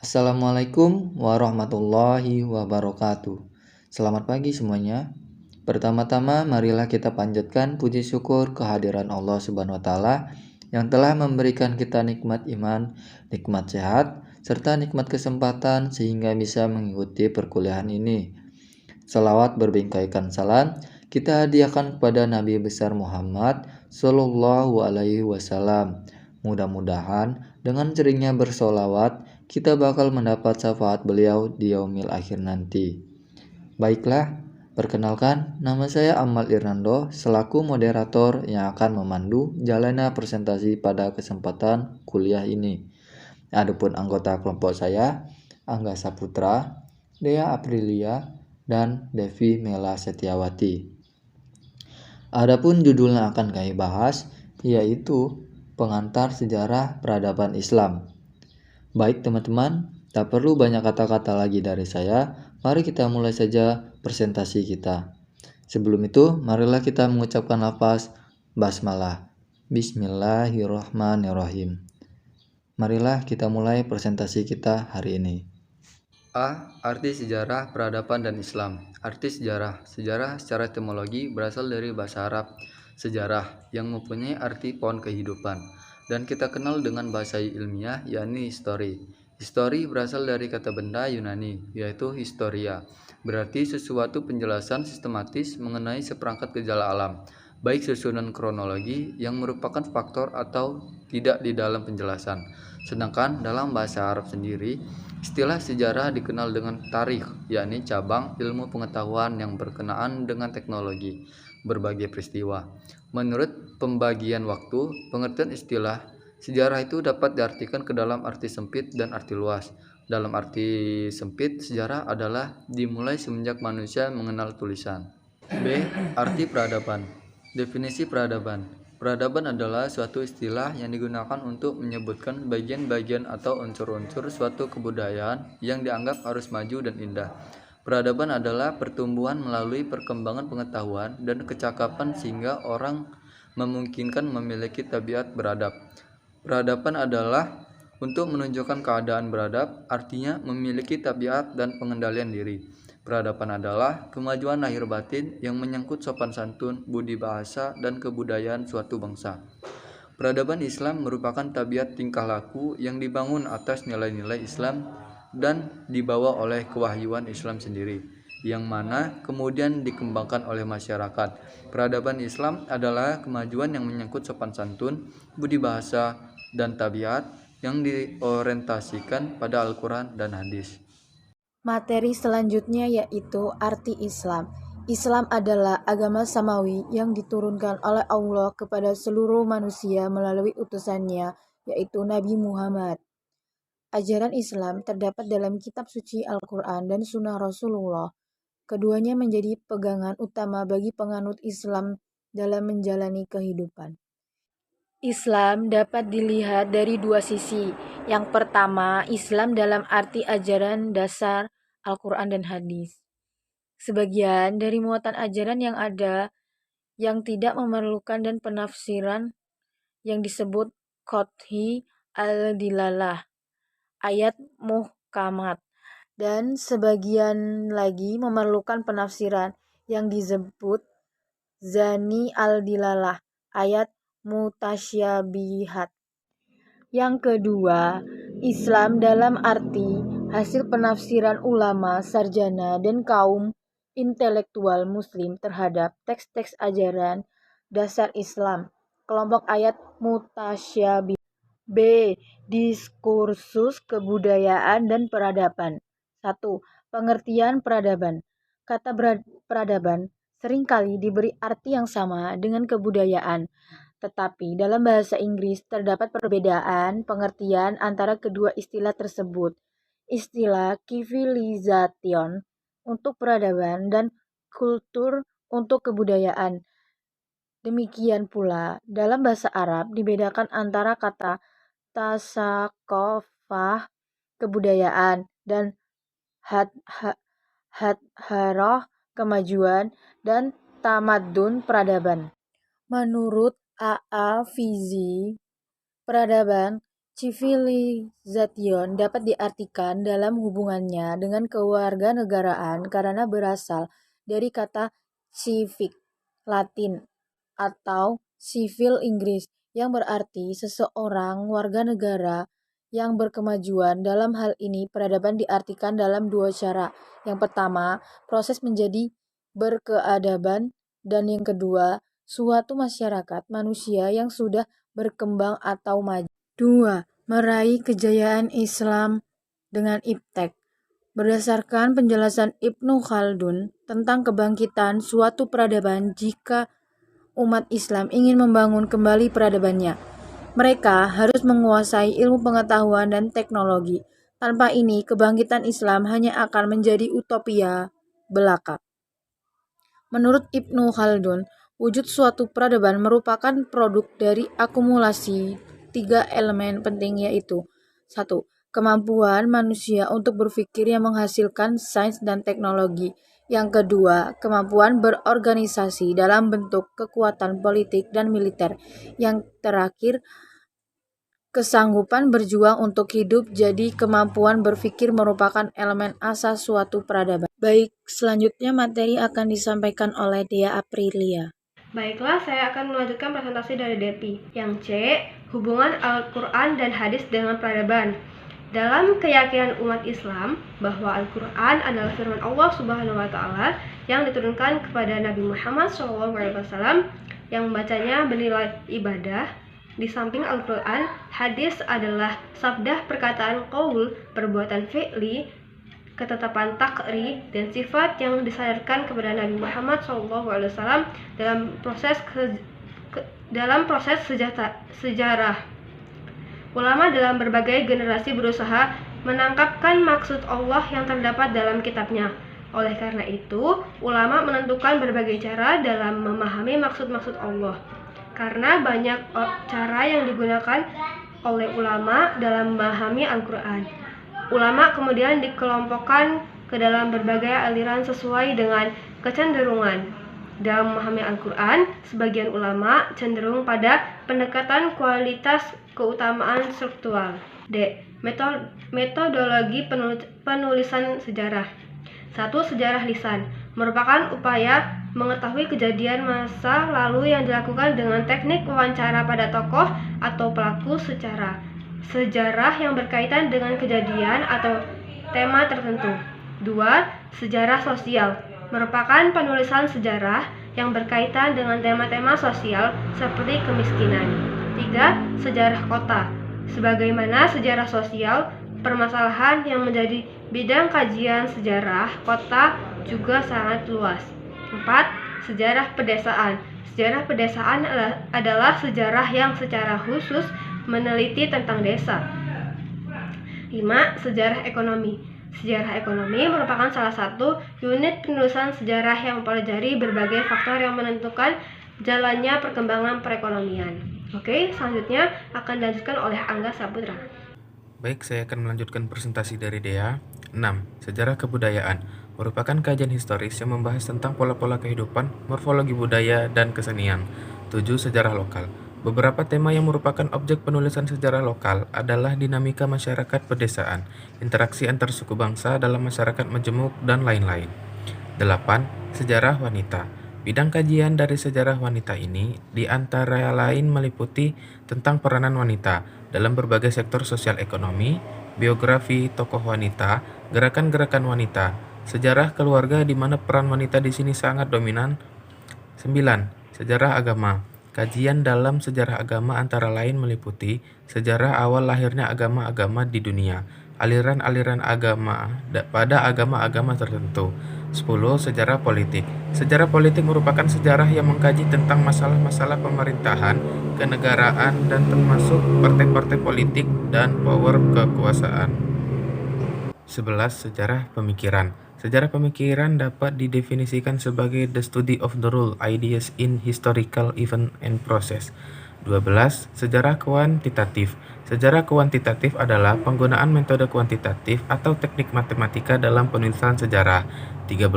Assalamualaikum warahmatullahi wabarakatuh. Selamat pagi semuanya. Pertama-tama marilah kita panjatkan puji syukur kehadiran Allah Subhanahu wa taala yang telah memberikan kita nikmat iman, nikmat sehat, serta nikmat kesempatan sehingga bisa mengikuti perkuliahan ini. Salawat berbingkaikan salam kita hadiahkan kepada Nabi besar Muhammad Sallallahu Alaihi Wasallam. Mudah-mudahan dengan seringnya bersolawat kita bakal mendapat syafaat beliau di yaumil akhir nanti. Baiklah, perkenalkan nama saya Amal Irnando selaku moderator yang akan memandu jalannya presentasi pada kesempatan kuliah ini. Adapun anggota kelompok saya, Angga Saputra, Dea Aprilia, dan Devi Mela Setiawati. Adapun judul yang akan kami bahas yaitu pengantar sejarah peradaban Islam. Baik teman-teman, tak perlu banyak kata-kata lagi dari saya, mari kita mulai saja presentasi kita. Sebelum itu, marilah kita mengucapkan lafaz basmalah. Bismillahirrahmanirrahim. Marilah kita mulai presentasi kita hari ini. A. Arti sejarah peradaban dan Islam. Arti sejarah. Sejarah secara etimologi berasal dari bahasa Arab sejarah yang mempunyai arti pohon kehidupan dan kita kenal dengan bahasa ilmiah yakni histori. Histori berasal dari kata benda Yunani yaitu historia, berarti sesuatu penjelasan sistematis mengenai seperangkat gejala alam, baik susunan kronologi yang merupakan faktor atau tidak di dalam penjelasan. Sedangkan dalam bahasa Arab sendiri, istilah sejarah dikenal dengan tarikh, yakni cabang ilmu pengetahuan yang berkenaan dengan teknologi, berbagai peristiwa. Menurut pembagian waktu, pengertian istilah sejarah itu dapat diartikan ke dalam arti sempit dan arti luas. Dalam arti sempit, sejarah adalah dimulai semenjak manusia mengenal tulisan. B. Arti peradaban. Definisi peradaban. Peradaban adalah suatu istilah yang digunakan untuk menyebutkan bagian-bagian atau unsur-unsur suatu kebudayaan yang dianggap harus maju dan indah. Peradaban adalah pertumbuhan melalui perkembangan pengetahuan dan kecakapan sehingga orang memungkinkan memiliki tabiat beradab. Peradaban adalah untuk menunjukkan keadaan beradab, artinya memiliki tabiat dan pengendalian diri. Peradaban adalah kemajuan lahir batin yang menyangkut sopan santun, budi bahasa, dan kebudayaan suatu bangsa. Peradaban Islam merupakan tabiat tingkah laku yang dibangun atas nilai-nilai Islam dan dibawa oleh kewahyuan Islam sendiri, yang mana kemudian dikembangkan oleh masyarakat. Peradaban Islam adalah kemajuan yang menyangkut sopan santun, budi bahasa, dan tabiat yang diorientasikan pada Al-Quran dan hadis. Materi selanjutnya yaitu arti Islam. Islam adalah agama samawi yang diturunkan oleh Allah kepada seluruh manusia melalui utusannya, yaitu Nabi Muhammad. Ajaran Islam terdapat dalam kitab suci Al-Quran dan Sunnah Rasulullah. Keduanya menjadi pegangan utama bagi penganut Islam dalam menjalani kehidupan. Islam dapat dilihat dari dua sisi. Yang pertama, Islam dalam arti ajaran dasar Al-Quran dan hadis. Sebagian dari muatan ajaran yang ada yang tidak memerlukan dan penafsiran yang disebut qot'i al-dilalah, ayat muhkamat, dan sebagian lagi memerlukan penafsiran yang disebut zani al-dilalah, ayat mutasyabihat. Yang kedua, Islam dalam arti hasil penafsiran ulama, sarjana, dan kaum intelektual muslim terhadap teks-teks ajaran dasar Islam. Kelompok ayat mutasyabihat. B. Diskursus kebudayaan dan peradaban. 1. Pengertian peradaban. Kata peradaban seringkali diberi arti yang sama dengan kebudayaan, tetapi dalam bahasa Inggris terdapat perbedaan pengertian antara kedua istilah tersebut. Istilah civilization untuk peradaban dan kultur untuk kebudayaan. Demikian pula, dalam bahasa Arab dibedakan antara kata tasakofah kebudayaan dan hadharah kemajuan dan tamadun peradaban. Menurut A.A. Fizi, peradaban Civilization dapat diartikan dalam hubungannya dengan kewarganegaraan karena berasal dari kata civic Latin atau civil Inggris yang berarti seseorang warga negara yang berkemajuan. Dalam hal ini, peradaban diartikan dalam dua cara. Yang pertama, proses menjadi berkeadaban, dan yang kedua, suatu masyarakat manusia yang sudah berkembang atau maju. 2. Meraih kejayaan Islam dengan iptek. Berdasarkan penjelasan Ibnu Khaldun tentang kebangkitan suatu peradaban, jika umat Islam ingin membangun kembali peradabannya, mereka harus menguasai ilmu pengetahuan dan teknologi. Tanpa ini, kebangkitan Islam hanya akan menjadi utopia belaka. Menurut Ibnu Khaldun, wujud suatu peradaban merupakan produk dari akumulasi tiga elemen penting, yaitu 1. Kemampuan manusia untuk berpikir yang menghasilkan sains dan teknologi. Yang kedua, kemampuan berorganisasi dalam bentuk kekuatan politik dan militer. Yang terakhir, kesanggupan berjuang untuk hidup. Jadi kemampuan berpikir merupakan elemen asas suatu peradaban. Baik, selanjutnya materi akan disampaikan oleh Dea Aprilia. Baiklah, saya akan melanjutkan presentasi dari Depi. Yang C, hubungan Al-Quran dan hadis dengan peradaban. Dalam keyakinan umat Islam bahwa Al-Quran adalah firman Allah Subhanahu wa Ta'ala yang diturunkan kepada Nabi Muhammad SAW, yang membacanya bernilai ibadah. Di samping Al-Quran, hadis adalah sabda perkataan qaul, perbuatan fi'li, ketetapan takri, dan sifat yang disadarkan kepada Nabi Muhammad SAW dalam proses sejarah. Ulama dalam berbagai generasi berusaha menangkapkan maksud Allah yang terdapat dalam kitabnya. Oleh karena itu, ulama menentukan berbagai cara dalam memahami maksud-maksud Allah. Karena banyak cara yang digunakan oleh ulama dalam memahami Al-Quran, ulama kemudian dikelompokkan ke dalam berbagai aliran sesuai dengan kecenderungan. Dalam memahami Al-Quran, sebagian ulama cenderung pada pendekatan kualitas keutamaan struktural. D. Metodologi penulisan sejarah. 1. Sejarah lisan merupakan upaya mengetahui kejadian masa lalu yang dilakukan dengan teknik wawancara pada tokoh atau pelaku secara sejarah yang berkaitan dengan kejadian atau tema tertentu. 2. Sejarah sosial merupakan penulisan sejarah yang berkaitan dengan tema-tema sosial seperti kemiskinan. 3. Sejarah kota. Sebagaimana sejarah sosial, permasalahan yang menjadi bidang kajian sejarah kota juga sangat luas. 4. Sejarah pedesaan. Sejarah pedesaan adalah sejarah yang secara khusus meneliti tentang desa. 5. Sejarah ekonomi. Sejarah ekonomi merupakan salah satu unit penulisan sejarah yang mempelajari berbagai faktor yang menentukan jalannya perkembangan perekonomian. Oke, selanjutnya akan dilanjutkan oleh Angga Saputra. Baik, saya akan melanjutkan presentasi dari Dea. 6. Sejarah kebudayaan merupakan kajian historis yang membahas tentang pola-pola kehidupan, morfologi budaya, dan kesenian. 7. Sejarah lokal. Beberapa tema yang merupakan objek penulisan sejarah lokal adalah dinamika masyarakat pedesaan, interaksi antar suku bangsa dalam masyarakat majemuk, dan lain-lain. 8. Sejarah wanita. Bidang kajian dari sejarah wanita ini di antara lain meliputi tentang peranan wanita dalam berbagai sektor sosial ekonomi, biografi tokoh wanita, gerakan-gerakan wanita, sejarah keluarga di mana peran wanita di sini sangat dominan. 9. Sejarah agama. Kajian dalam sejarah agama antara lain meliputi sejarah awal lahirnya agama-agama di dunia, aliran-aliran agama pada agama-agama tertentu. 10. Sejarah politik. Sejarah politik merupakan sejarah yang mengkaji tentang masalah-masalah pemerintahan, kenegaraan, dan termasuk partai-partai politik dan power kekuasaan. 11. Sejarah pemikiran. Sejarah pemikiran dapat didefinisikan sebagai the study of the rule, ideas in historical event and process. 12. Sejarah kuantitatif. Sejarah kuantitatif adalah penggunaan metode kuantitatif atau teknik matematika dalam penulisan sejarah. 13.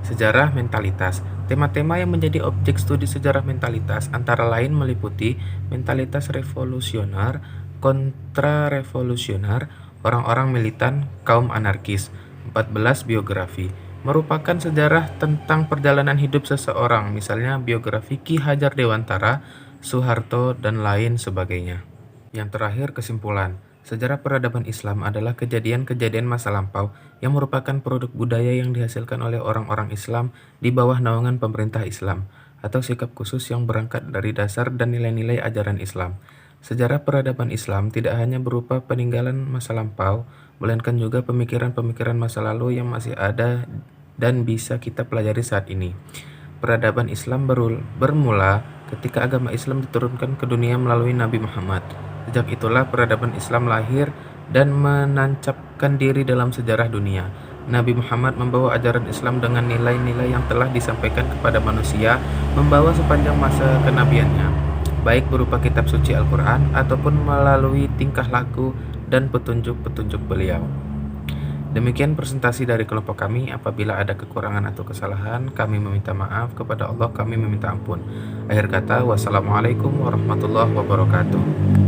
Sejarah mentalitas. Tema-tema yang menjadi objek studi sejarah mentalitas antara lain meliputi mentalitas revolusioner, kontrarevolusioner, orang-orang militan, kaum anarkis. 14. Biografi merupakan sejarah tentang perjalanan hidup seseorang, misalnya biografi Ki Hajar Dewantara, Soeharto, dan lain sebagainya. Yang terakhir, kesimpulan. Sejarah peradaban Islam adalah kejadian-kejadian masa lampau yang merupakan produk budaya yang dihasilkan oleh orang-orang Islam di bawah naungan pemerintah Islam, atau sikap khusus yang berangkat dari dasar dan nilai-nilai ajaran Islam. Sejarah peradaban Islam tidak hanya berupa peninggalan masa lampau, melainkan juga pemikiran-pemikiran masa lalu yang masih ada dan bisa kita pelajari saat ini. Peradaban Islam bermula ketika agama Islam diturunkan ke dunia melalui Nabi Muhammad. Sejak itulah peradaban Islam lahir dan menancapkan diri dalam sejarah dunia. Nabi Muhammad membawa ajaran Islam dengan nilai-nilai yang telah disampaikan kepada manusia, membawa sepanjang masa kenabiannya, baik berupa kitab suci Al-Quran ataupun melalui tingkah laku dan petunjuk-petunjuk beliau. Demikian presentasi dari kelompok kami. Apabila ada kekurangan atau kesalahan, kami meminta maaf. Kepada Allah kami meminta ampun. Akhir kata, wassalamualaikum warahmatullahi wabarakatuh.